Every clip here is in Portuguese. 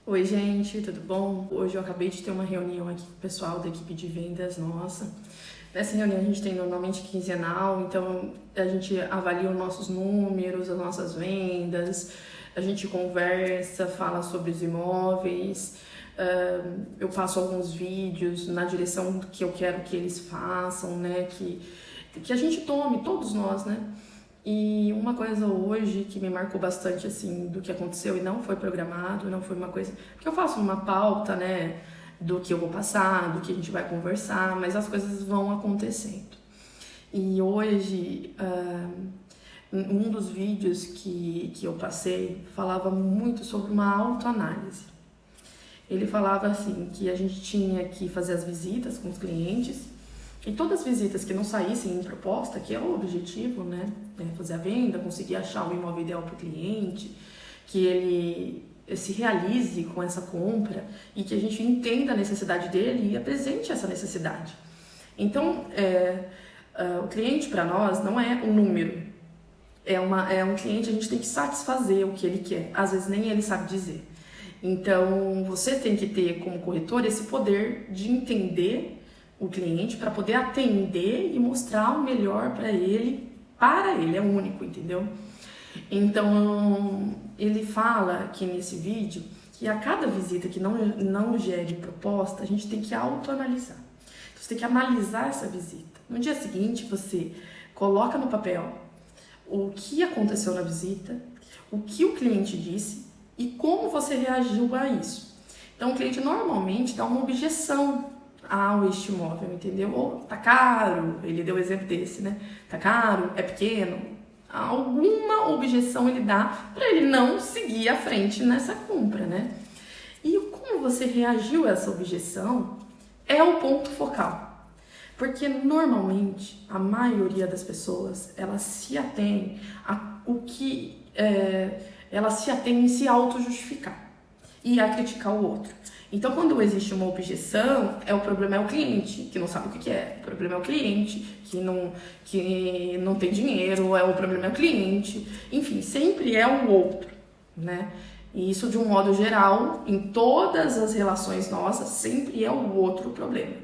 Oi, gente, tudo bom? Hoje eu acabei de ter uma reunião aqui com o pessoal da equipe de vendas nossa. Nessa reunião a gente tem normalmente quinzenal, então a gente avalia os nossos números, as nossas vendas, a gente conversa, fala sobre os imóveis, eu passo alguns vídeos na direção que eu quero que eles façam, né? Que a gente tome, todos nós, né? E uma coisa hoje que me marcou bastante, assim, do que aconteceu e não foi programado, não foi uma coisa... Porque eu faço uma pauta, né, do que eu vou passar, do que a gente vai conversar, mas as coisas vão acontecendo. E hoje, um dos vídeos que eu passei falava muito sobre uma autoanálise. Ele falava, assim, que a gente tinha que fazer as visitas com os clientes, e todas as visitas que não saíssem em proposta, que é o objetivo, né? Fazer a venda, conseguir achar o imóvel ideal para o cliente, que ele se realize com essa compra e que a gente entenda a necessidade dele e apresente essa necessidade. Então, o cliente para nós não é um número, é um cliente, a gente tem que satisfazer o que ele quer, às vezes nem ele sabe dizer. Então, você tem que ter como corretor esse poder de entender o cliente para poder atender e mostrar o melhor para ele, é único, entendeu? Então, ele fala aqui nesse vídeo que a cada visita que não gere proposta, a gente tem que autoanalisar. Então, você tem que analisar essa visita. No dia seguinte, você coloca no papel o que aconteceu na visita, o que o cliente disse e como você reagiu a isso. Então, o cliente normalmente dá uma objeção este imóvel, entendeu? Ou tá caro, ele deu o exemplo desse, né? Tá caro, é pequeno. Alguma objeção ele dá para ele não seguir à frente nessa compra, né? E como você reagiu a essa objeção é o ponto focal. Porque normalmente a maioria das pessoas, elas se atém elas se atém em se auto-justificar e a criticar o outro. Então, quando existe uma objeção, o problema é o cliente, que não sabe o que é. O problema é o cliente, que não tem dinheiro, o problema é o cliente. Enfim, sempre é o outro, né? E isso, de um modo geral, em todas as relações nossas, sempre é o outro o problema.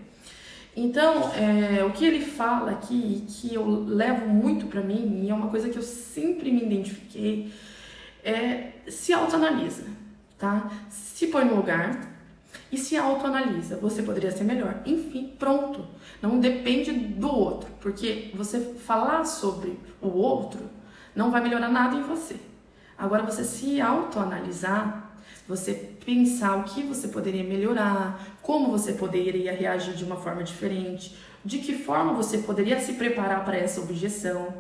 Então, o que ele fala aqui, que eu levo muito pra mim, e é uma coisa que eu sempre me identifiquei, se autoanalisa, tá? Se põe no lugar e se autoanalisa. Você poderia ser melhor. Enfim, pronto. Não depende do outro, porque você falar sobre o outro não vai melhorar nada em você. Agora, você se autoanalisar, você pensar o que você poderia melhorar, como você poderia reagir de uma forma diferente, de que forma você poderia se preparar para essa objeção,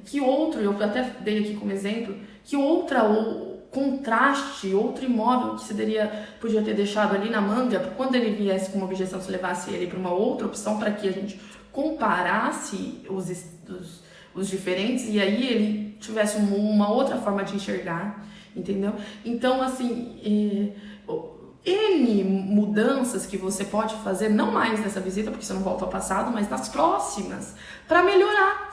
que outro, eu até dei aqui como exemplo, que contraste, outro imóvel que você podia ter deixado ali na manga, quando ele viesse com uma objeção, você levasse ele para uma outra opção, para que a gente comparasse os diferentes e aí ele tivesse uma outra forma de enxergar, entendeu? Então, assim, N mudanças que você pode fazer, não mais nessa visita, porque você não volta ao passado, mas nas próximas, para melhorar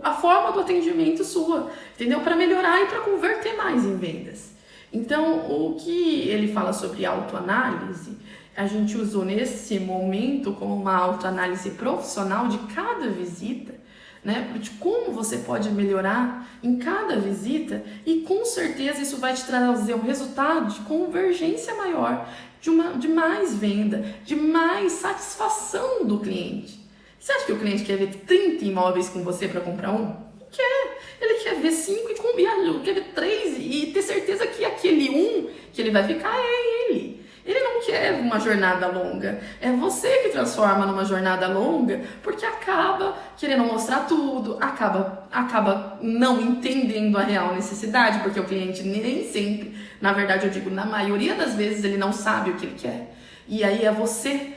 a forma do atendimento sua, entendeu? Para melhorar e para converter mais em vendas. Então, o que ele fala sobre autoanálise, a gente usou nesse momento como uma autoanálise profissional de cada visita, né? De como você pode melhorar em cada visita e com certeza isso vai te trazer um resultado de convergência maior, de mais venda, de mais satisfação do cliente. Você acha que o cliente quer ver 30 imóveis com você para comprar um? Não quer. Ele quer ver 5 e combinar, quer ver 3 e ter certeza que aquele que ele vai ficar é ele. Ele não quer uma jornada longa. É você que transforma numa jornada longa, porque acaba querendo mostrar tudo, acaba não entendendo a real necessidade, porque o cliente nem sempre, na verdade eu digo, na maioria das vezes ele não sabe o que ele quer. E aí é você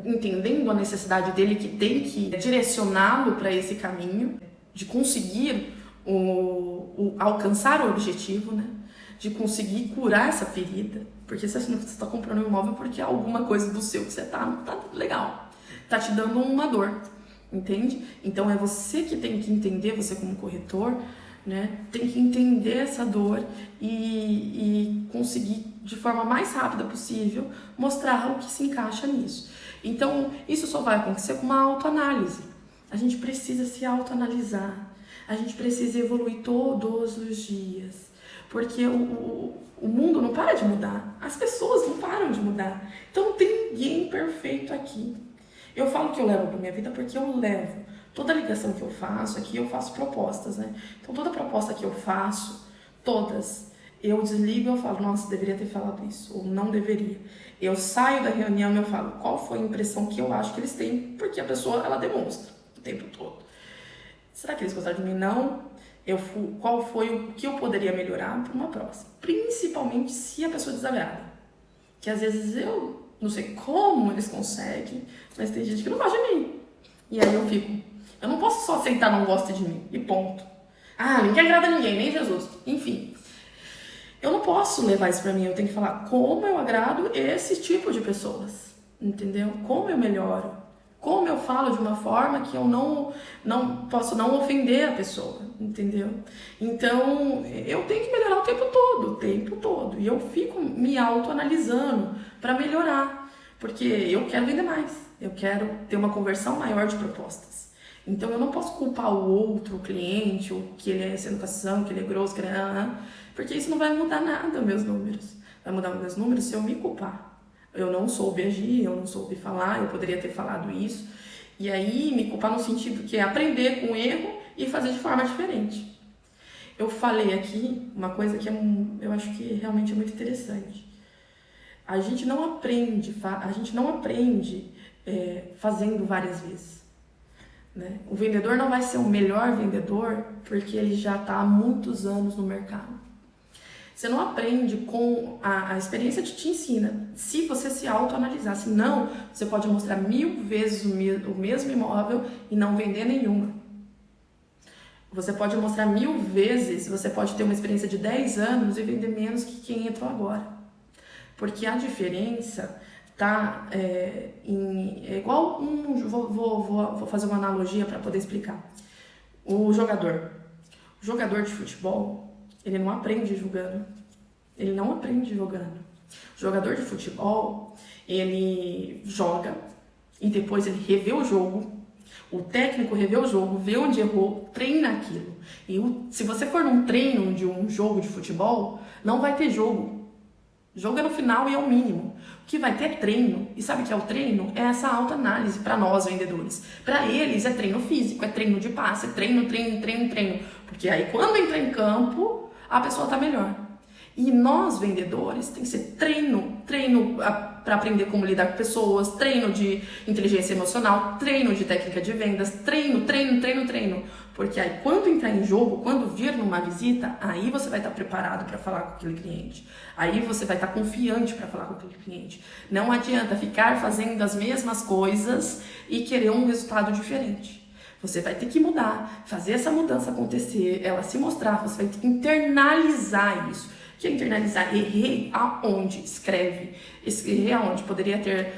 entendendo a necessidade dele que tem que direcioná-lo para esse caminho de conseguir alcançar o objetivo, né? De conseguir curar essa ferida, porque você está comprando um imóvel porque alguma coisa do seu que você não tá legal, tá te dando uma dor, entende? Então é você que tem que entender, você como corretor, né? Tem que entender essa dor e conseguir de forma mais rápida possível, mostrar o que se encaixa nisso. Então, isso só vai acontecer com uma autoanálise. A gente precisa se autoanalisar, a gente precisa evoluir todos os dias, porque o mundo não para de mudar, as pessoas não param de mudar, então não tem ninguém perfeito aqui. Eu falo que eu levo para minha vida porque eu levo. Toda ligação que eu faço aqui, eu faço propostas, né? Então toda proposta que eu faço, todas, eu desligo e eu falo, nossa, deveria ter falado isso, ou não deveria. Eu saio da reunião e eu falo, qual foi a impressão que eu acho que eles têm, porque a pessoa, ela demonstra o tempo todo. Será que eles gostaram de mim? Não. Qual foi o que eu poderia melhorar para uma próxima? Principalmente se a pessoa desagrada. Que às vezes eu não sei como eles conseguem, mas tem gente que não gosta de mim. E aí eu não posso só aceitar não gosta de mim, e ponto. Ah, ninguém agrada ninguém, nem Jesus. Enfim, eu não posso levar isso pra mim, eu tenho que falar como eu agrado esse tipo de pessoas, entendeu? Como eu melhoro, como eu falo de uma forma que eu não posso não ofender a pessoa, entendeu? Então, eu tenho que melhorar o tempo todo. E eu fico me autoanalisando para melhorar, porque eu quero vender mais, eu quero ter uma conversão maior de propostas. Então, eu não posso culpar o outro, o cliente, ou que ele é sem educação, que ele é grosso, que ele é... porque isso não vai mudar nada meus números. Vai mudar meus números se eu me culpar. Eu não soube agir, eu não soube falar, eu poderia ter falado isso. E aí, me culpar no sentido que é aprender com o erro e fazer de forma diferente. Eu falei aqui uma coisa que eu acho que realmente é muito interessante. A gente não aprende fazendo várias vezes. Né? O vendedor não vai ser o melhor vendedor porque ele já está há muitos anos no mercado. Você não aprende com a experiência que te ensina. Se você se autoanalisar, se não, você pode mostrar 1000 vezes o mesmo imóvel e não vender nenhuma. Você pode mostrar 1000 vezes, você pode ter uma experiência de 10 anos e vender menos que quem entrou agora. Porque a diferença tá é igual vou fazer uma analogia para poder explicar. O jogador de futebol, ele não aprende jogando. Ele não aprende jogando. O jogador de futebol, ele joga e depois ele revê o jogo. O técnico revê o jogo, vê onde errou, treina aquilo. E se você for num treino de um jogo de futebol, não vai ter jogo. Jogo é no final e é o mínimo. O que vai ter é treino. E sabe o que é o treino? É essa autoanálise para nós vendedores. Para eles é treino físico, é treino de passe, é treino. Porque aí quando entra em campo, a pessoa tá melhor. E nós vendedores tem que ser treino para aprender como lidar com pessoas, treino de inteligência emocional, treino de técnica de vendas, treino. Porque aí quando entrar em jogo, quando vir numa visita, aí você vai estar preparado para falar com aquele cliente. Aí você vai estar confiante para falar com aquele cliente. Não adianta ficar fazendo as mesmas coisas e querer um resultado diferente. Você vai ter que mudar, fazer essa mudança acontecer, ela se mostrar, você vai ter que internalizar isso. O que é internalizar? Errei aonde? Escreve. Errei aonde? Poderia ter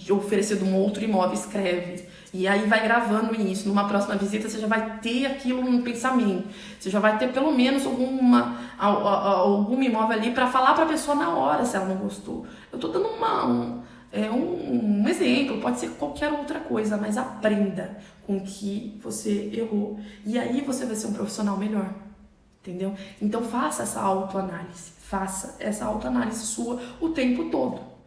oferecido um outro imóvel, escreve. E aí vai gravando isso. Numa próxima visita você já vai ter aquilo no pensamento. Você já vai ter pelo menos algum imóvel ali para falar para a pessoa na hora se ela não gostou. Eu tô dando um exemplo, pode ser qualquer outra coisa, mas aprenda com que você errou. E aí você vai ser um profissional melhor. Entendeu? Então faça essa autoanálise sua o tempo todo.